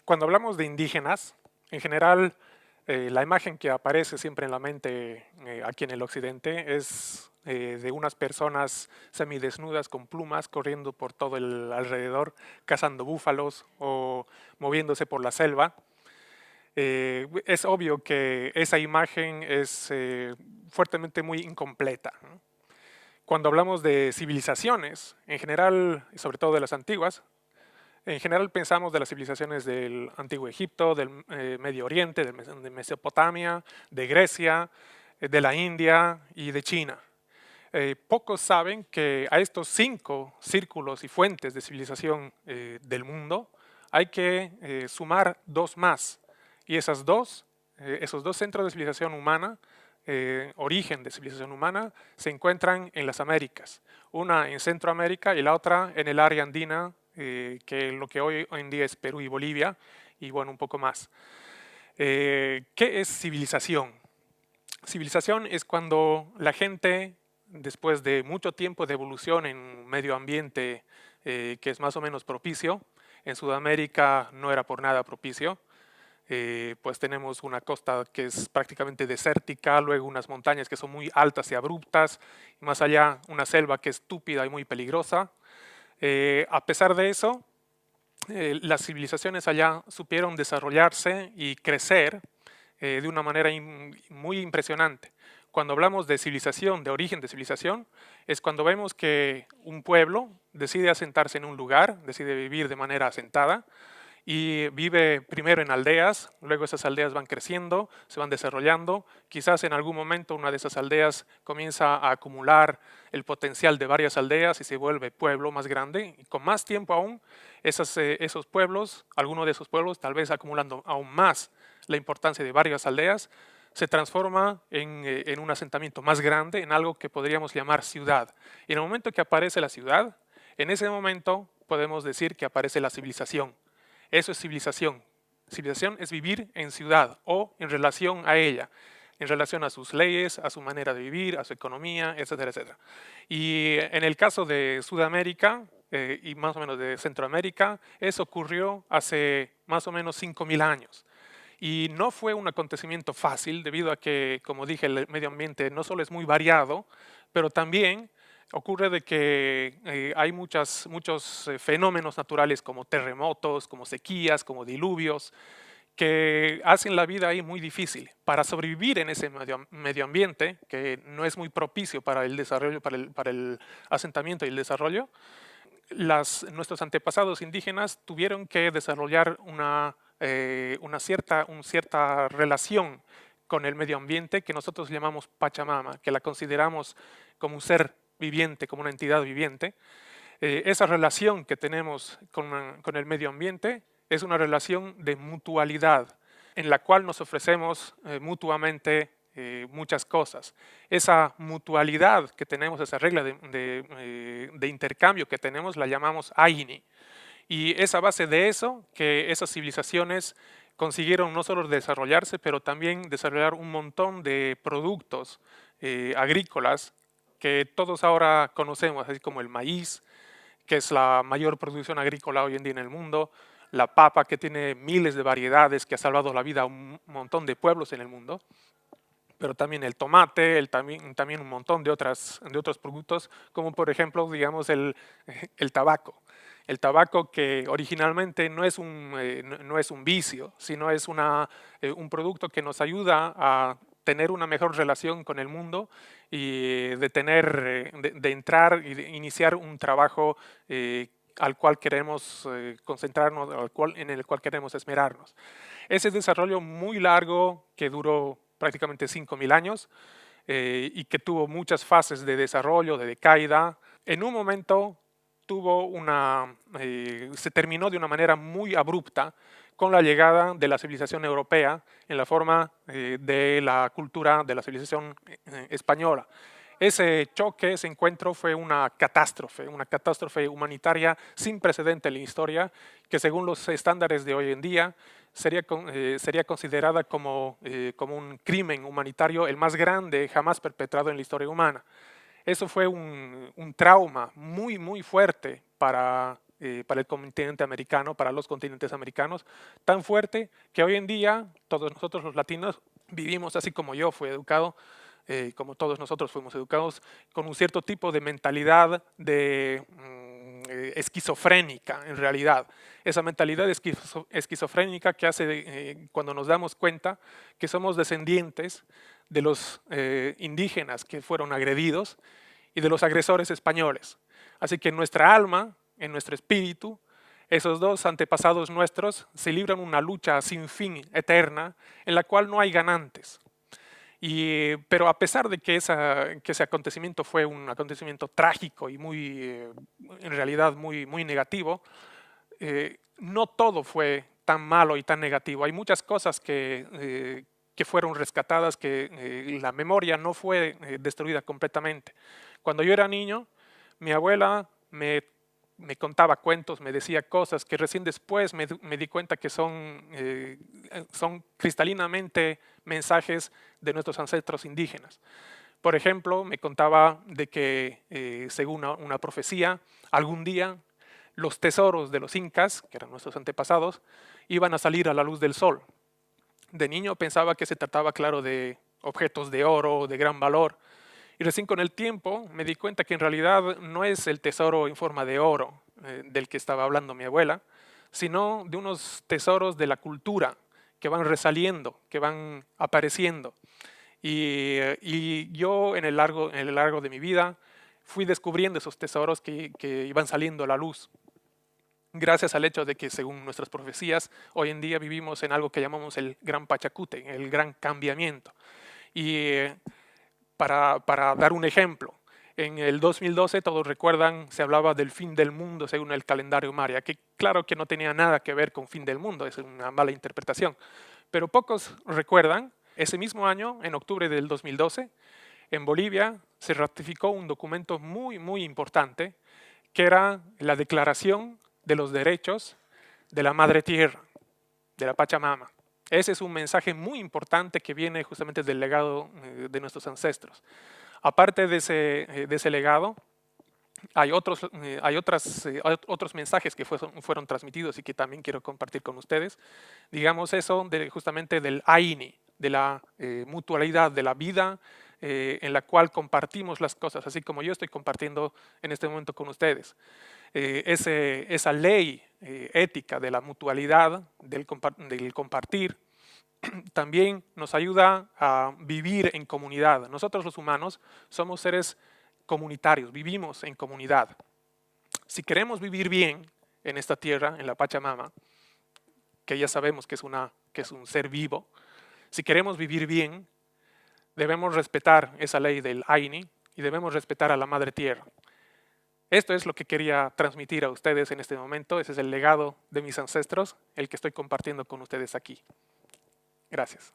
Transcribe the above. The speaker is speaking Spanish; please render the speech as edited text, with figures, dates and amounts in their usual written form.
Cuando hablamos de indígenas, en general, la imagen que aparece siempre en la mente aquí en el occidente es de unas personas semidesnudas con plumas corriendo por todo el alrededor, cazando búfalos o moviéndose por la selva. Es obvio que esa imagen es fuertemente muy incompleta, ¿no? Cuando hablamos de civilizaciones, en general, y sobre todo de las antiguas, en general pensamos de las civilizaciones del Antiguo Egipto, del Medio Oriente, de Mesopotamia, de Grecia, de la India y de China. Pocos saben que a estos 5 círculos y fuentes de civilización del mundo hay que sumar 2 más. Y esos dos centros de civilización humana, origen de civilización humana, se encuentran en las Américas. Una en Centroamérica y la otra en el área andina, que lo que hoy en día es Perú y Bolivia, y bueno, un poco más. ¿Qué es civilización? Civilización es cuando la gente, después de mucho tiempo de evolución en un medio ambiente que es más o menos propicio, en Sudamérica no era por nada propicio, pues tenemos una costa que es prácticamente desértica, luego unas montañas que son muy altas y abruptas, y más allá una selva que es túpida y muy peligrosa. A pesar de eso, las civilizaciones allá supieron desarrollarse y crecer de una manera muy impresionante. Cuando hablamos de civilización, de origen de civilización, es cuando vemos que un pueblo decide asentarse en un lugar, decide vivir de manera asentada, y vive primero en aldeas, luego esas aldeas van creciendo, se van desarrollando, quizás en algún momento una de esas aldeas comienza a acumular el potencial de varias aldeas y se vuelve pueblo más grande, y con más tiempo aún, esos pueblos, alguno de esos pueblos, tal vez acumulando aún más la importancia de varias aldeas, se transforma en un asentamiento más grande, en algo que podríamos llamar ciudad. Y en el momento que aparece la ciudad, en ese momento podemos decir que aparece la civilización. Eso es civilización. Civilización es vivir en ciudad o en relación a ella, en relación a sus leyes, a su manera de vivir, a su economía, etcétera, etcétera. Y en el caso de Sudamérica y más o menos de Centroamérica, eso ocurrió hace más o menos 5.000 años. Y no fue un acontecimiento fácil debido a que, como dije, el medio ambiente no solo es muy variado, pero también ocurre de que hay muchos fenómenos naturales como terremotos, como sequías, como diluvios, que hacen la vida ahí muy difícil. Para sobrevivir en ese medio ambiente, que no es muy propicio para el desarrollo, para el asentamiento y el desarrollo, nuestros antepasados indígenas tuvieron que desarrollar una cierta relación con el medio ambiente que nosotros llamamos Pachamama, que la consideramos como un ser viviente, como una entidad viviente. Esa relación que tenemos con el medio ambiente es una relación de mutualidad, en la cual nos ofrecemos mutuamente muchas cosas. Esa mutualidad que tenemos, esa regla de intercambio que tenemos, la llamamos Aini. Y es a base de eso que esas civilizaciones consiguieron no solo desarrollarse, pero también desarrollar un montón de productos agrícolas que todos ahora conocemos, así como el maíz, que es la mayor producción agrícola hoy en día en el mundo, la papa, que tiene miles de variedades, que ha salvado la vida a un montón de pueblos en el mundo, pero también el tomate, también un montón de otros productos, como por ejemplo, digamos, el tabaco. El tabaco que originalmente no es un vicio, sino es un producto que nos ayuda a tener una mejor relación con el mundo y de entrar y de iniciar un trabajo al cual queremos concentrarnos, en el cual queremos esmerarnos. Ese desarrollo muy largo que duró prácticamente 5.000 años y que tuvo muchas fases de desarrollo, de decaída, en un momento se terminó de una manera muy abrupta con la llegada de la civilización europea en la forma de la cultura de la civilización española. Ese choque, ese encuentro fue una catástrofe humanitaria sin precedente en la historia, que según los estándares de hoy en día sería considerada como un crimen humanitario el más grande jamás perpetrado en la historia humana. Eso fue un trauma muy, muy fuerte para para el continente americano, para los continentes americanos, tan fuerte que hoy en día todos nosotros los latinos vivimos, así como yo fui educado, como todos nosotros fuimos educados, con un cierto tipo de mentalidad de esquizofrénica en realidad. Esa mentalidad esquizofrénica que hace cuando nos damos cuenta que somos descendientes de los indígenas que fueron agredidos y de los agresores españoles. Así que en nuestra alma, en nuestro espíritu, esos dos antepasados nuestros se libran una lucha sin fin, eterna, en la cual no hay ganantes. Pero a pesar de que ese acontecimiento fue un acontecimiento trágico y en realidad muy negativo, no todo fue tan malo y tan negativo. Hay muchas cosas que fueron rescatadas, que la memoria no fue destruida completamente. Cuando yo era niño, mi abuela me contaba cuentos, me decía cosas que recién después me di cuenta que son cristalinamente mensajes de nuestros ancestros indígenas. Por ejemplo, me contaba de que, según una profecía, algún día los tesoros de los incas, que eran nuestros antepasados, iban a salir a la luz del sol. De niño pensaba que se trataba, claro, de objetos de oro, de gran valor. Y recién con el tiempo me di cuenta que en realidad no es el tesoro en forma de oro del que estaba hablando mi abuela, sino de unos tesoros de la cultura que van resaliendo, que van apareciendo. Y yo en el largo de mi vida fui descubriendo esos tesoros que iban saliendo a la luz. Gracias al hecho de que, según nuestras profecías, hoy en día vivimos en algo que llamamos el Gran Pachacute, el Gran Cambiamiento. Y para dar un ejemplo, en el 2012, todos recuerdan, se hablaba del fin del mundo según el calendario maya, que claro que no tenía nada que ver con fin del mundo, es una mala interpretación. Pero pocos recuerdan, ese mismo año, en octubre del 2012, en Bolivia se ratificó un documento muy importante, que era la Declaración de los Derechos de la Madre Tierra, de la Pachamama. Ese es un mensaje muy importante que viene justamente del legado de nuestros ancestros. Aparte de ese legado, hay otros mensajes que fueron transmitidos y que también quiero compartir con ustedes. Digamos eso justamente del AINI, de la mutualidad, de la vida en la cual compartimos las cosas, así como yo estoy compartiendo en este momento con ustedes. Esa ley ética de la mutualidad, del compartir, también nos ayuda a vivir en comunidad. Nosotros los humanos somos seres comunitarios, vivimos en comunidad. Si queremos vivir bien en esta tierra, en la Pachamama, que ya sabemos que es un ser vivo, si queremos vivir bien, debemos respetar esa ley del AINI y debemos respetar a la Madre Tierra. Esto es lo que quería transmitir a ustedes en este momento. Ese es el legado de mis ancestros, el que estoy compartiendo con ustedes aquí. Gracias.